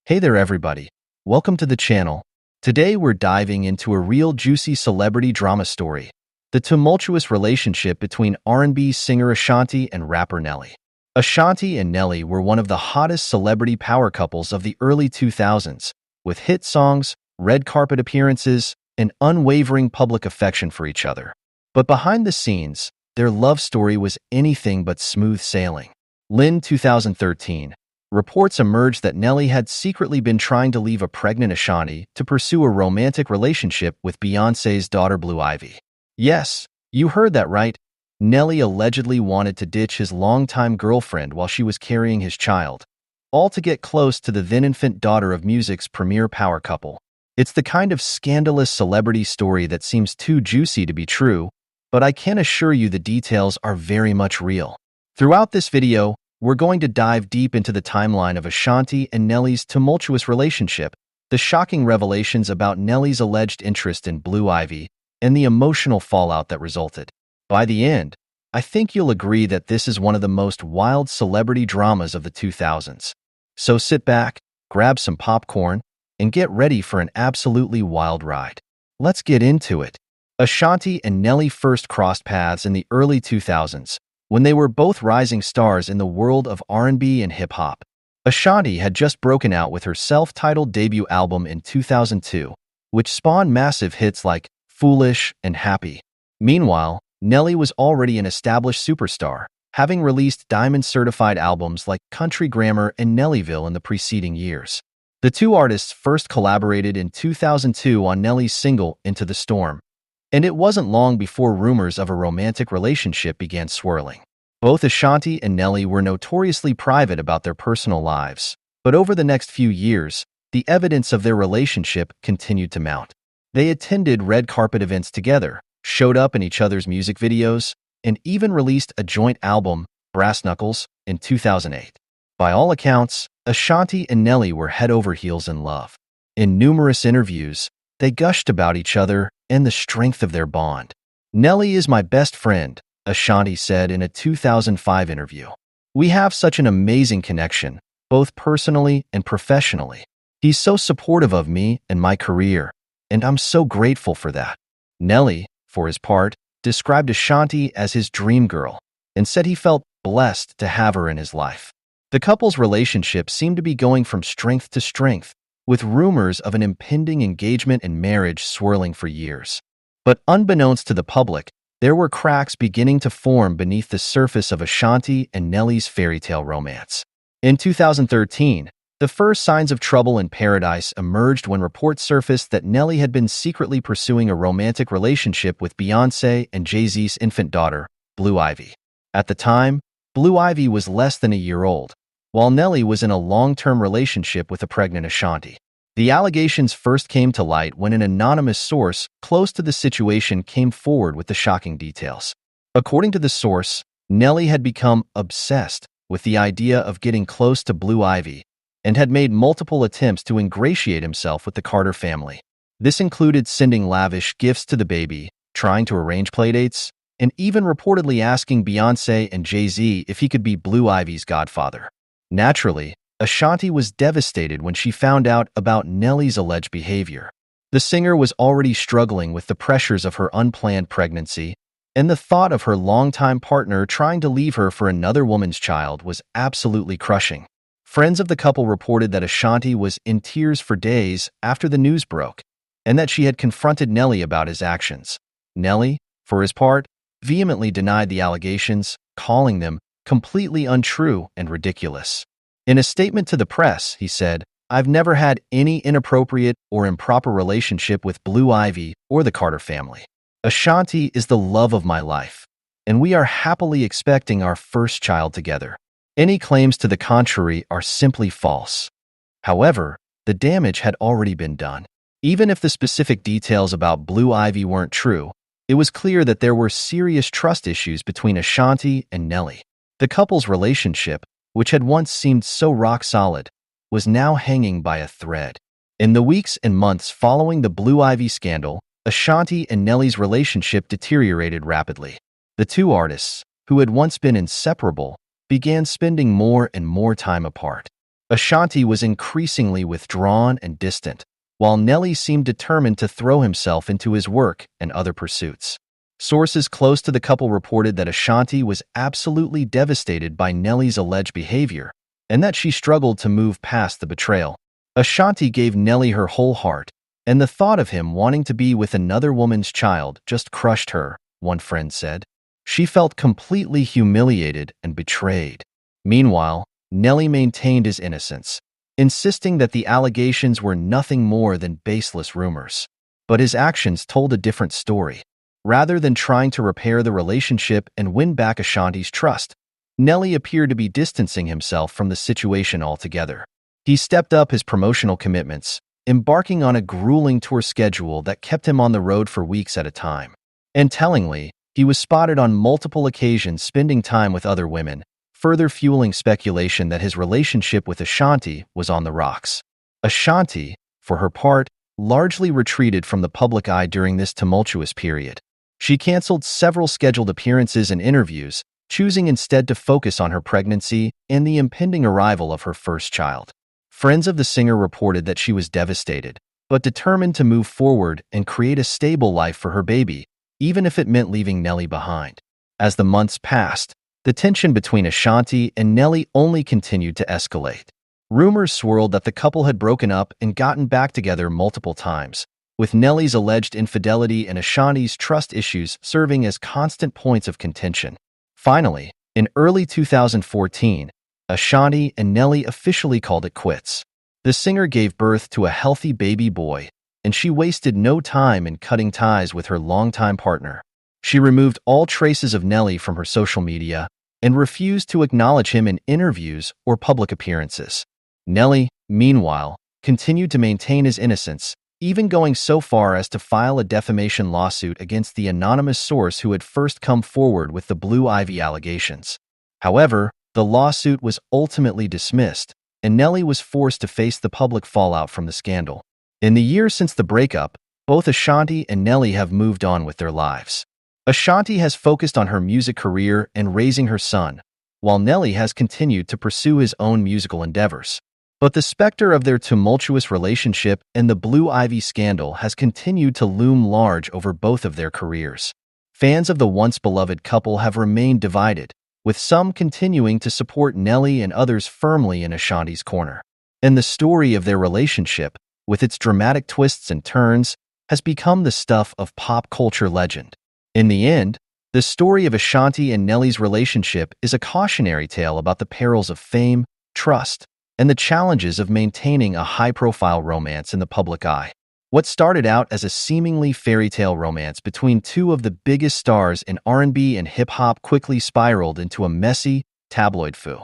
Hey there everybody, welcome to the channel. Today we're diving into a real juicy celebrity drama story, the tumultuous relationship between R&B singer Ashanti and rapper Nelly. Ashanti and Nelly were one of the hottest celebrity power couples of the early 2000s, with hit songs, red carpet appearances, and unwavering public affection for each other. But behind the scenes, their love story was anything but smooth sailing. In 2013, reports emerged that Nelly had secretly been trying to leave a pregnant Ashanti to pursue a romantic relationship with Beyoncé's daughter Blue Ivy. Yes, you heard that right. Nelly allegedly wanted to ditch his longtime girlfriend while she was carrying his child, all to get close to the then-infant daughter of music's premier power couple. It's the kind of scandalous celebrity story that seems too juicy to be true, but I can assure you the details are very much real. Throughout this video, we're going to dive deep into the timeline of Ashanti and Nelly's tumultuous relationship, the shocking revelations about Nelly's alleged interest in Blue Ivy, and the emotional fallout that resulted. By the end, I think you'll agree that this is one of the most wild celebrity dramas of the 2000s. So sit back, grab some popcorn, and get ready for an absolutely wild ride. Let's get into it. Ashanti and Nelly first crossed paths in the early 2000s, when they were both rising stars in the world of R&B and hip-hop. Ashanti had just broken out with her self-titled debut album in 2002, which spawned massive hits like Foolish and Happy. Meanwhile, Nelly was already an established superstar, having released diamond-certified albums like Country Grammar and Nellyville in the preceding years. The two artists first collaborated in 2002 on Nelly's single Into the Storm, and it wasn't long before rumors of a romantic relationship began swirling. Both Ashanti and Nelly were notoriously private about their personal lives, but over the next few years, the evidence of their relationship continued to mount. They attended red carpet events together, showed up in each other's music videos, and even released a joint album, Brass Knuckles, in 2008. By all accounts, Ashanti and Nelly were head over heels in love. In numerous interviews, they gushed about each other and the strength of their bond. "Nelly is my best friend," Ashanti said in a 2005 interview. "We have such an amazing connection, both personally and professionally. He's so supportive of me and my career, and I'm so grateful for that." Nelly, for his part, described Ashanti as his dream girl and said he felt blessed to have her in his life. The couple's relationship seemed to be going from strength to strength, with rumors of an impending engagement and marriage swirling for years. But unbeknownst to the public, there were cracks beginning to form beneath the surface of Ashanti and Nelly's fairy tale romance. In 2013, the first signs of trouble in paradise emerged when reports surfaced that Nelly had been secretly pursuing a romantic relationship with Beyoncé and Jay-Z's infant daughter, Blue Ivy. At the time, Blue Ivy was less than a year old, while Nelly was in a long-term relationship with a pregnant Ashanti. The allegations first came to light when an anonymous source close to the situation came forward with the shocking details. According to the source, Nelly had become obsessed with the idea of getting close to Blue Ivy and had made multiple attempts to ingratiate himself with the Carter family. This included sending lavish gifts to the baby, trying to arrange playdates, and even reportedly asking Beyoncé and Jay-Z if he could be Blue Ivy's godfather. Naturally, Ashanti was devastated when she found out about Nelly's alleged behavior. The singer was already struggling with the pressures of her unplanned pregnancy, and the thought of her longtime partner trying to leave her for another woman's child was absolutely crushing. Friends of the couple reported that Ashanti was in tears for days after the news broke, and that she had confronted Nelly about his actions. Nelly, for his part, vehemently denied the allegations, calling them completely untrue and ridiculous. In a statement to the press, he said, "I've never had any inappropriate or improper relationship with Blue Ivy or the Carter family. Ashanti is the love of my life, and we are happily expecting our first child together. Any claims to the contrary are simply false." However, the damage had already been done. Even if the specific details about Blue Ivy weren't true, it was clear that there were serious trust issues between Ashanti and Nelly. The couple's relationship, which had once seemed so rock-solid, was now hanging by a thread. In the weeks and months following the Blue Ivy scandal, Ashanti and Nelly's relationship deteriorated rapidly. The two artists, who had once been inseparable, began spending more and more time apart. Ashanti was increasingly withdrawn and distant, while Nelly seemed determined to throw himself into his work and other pursuits. Sources close to the couple reported that Ashanti was absolutely devastated by Nelly's alleged behavior, and that she struggled to move past the betrayal. Ashanti gave Nelly her whole heart, and the thought of him wanting to be with another woman's child just crushed her, one friend said. She felt completely humiliated and betrayed. Meanwhile, Nelly maintained his innocence, insisting that the allegations were nothing more than baseless rumors. But his actions told a different story. Rather than trying to repair the relationship and win back Ashanti's trust, Nelly appeared to be distancing himself from the situation altogether. He stepped up his promotional commitments, embarking on a grueling tour schedule that kept him on the road for weeks at a time. And tellingly, he was spotted on multiple occasions spending time with other women, further fueling speculation that his relationship with Ashanti was on the rocks. Ashanti, for her part, largely retreated from the public eye during this tumultuous period. She canceled several scheduled appearances and interviews, choosing instead to focus on her pregnancy and the impending arrival of her first child. Friends of the singer reported that she was devastated, but determined to move forward and create a stable life for her baby, even if it meant leaving Nelly behind. As the months passed, the tension between Ashanti and Nelly only continued to escalate. Rumors swirled that the couple had broken up and gotten back together multiple times, with Nelly's alleged infidelity and Ashanti's trust issues serving as constant points of contention. Finally, in early 2014, Ashanti and Nelly officially called it quits. The singer gave birth to a healthy baby boy, and she wasted no time in cutting ties with her longtime partner. She removed all traces of Nelly from her social media and refused to acknowledge him in interviews or public appearances. Nelly, meanwhile, continued to maintain his innocence, even going so far as to file a defamation lawsuit against the anonymous source who had first come forward with the Blue Ivy allegations. However, the lawsuit was ultimately dismissed, and Nelly was forced to face the public fallout from the scandal. In the years since the breakup, both Ashanti and Nelly have moved on with their lives. Ashanti has focused on her music career and raising her son, while Nelly has continued to pursue his own musical endeavors. But the specter of their tumultuous relationship and the Blue Ivy scandal has continued to loom large over both of their careers. Fans of the once-beloved couple have remained divided, with some continuing to support Nelly and others firmly in Ashanti's corner. And the story of their relationship, with its dramatic twists and turns, has become the stuff of pop culture legend. In the end, the story of Ashanti and Nelly's relationship is a cautionary tale about the perils of fame, trust, and the challenges of maintaining a high-profile romance in the public eye. What started out as a seemingly fairy tale romance between two of the biggest stars in R&B and hip-hop quickly spiraled into a messy, tabloid foo.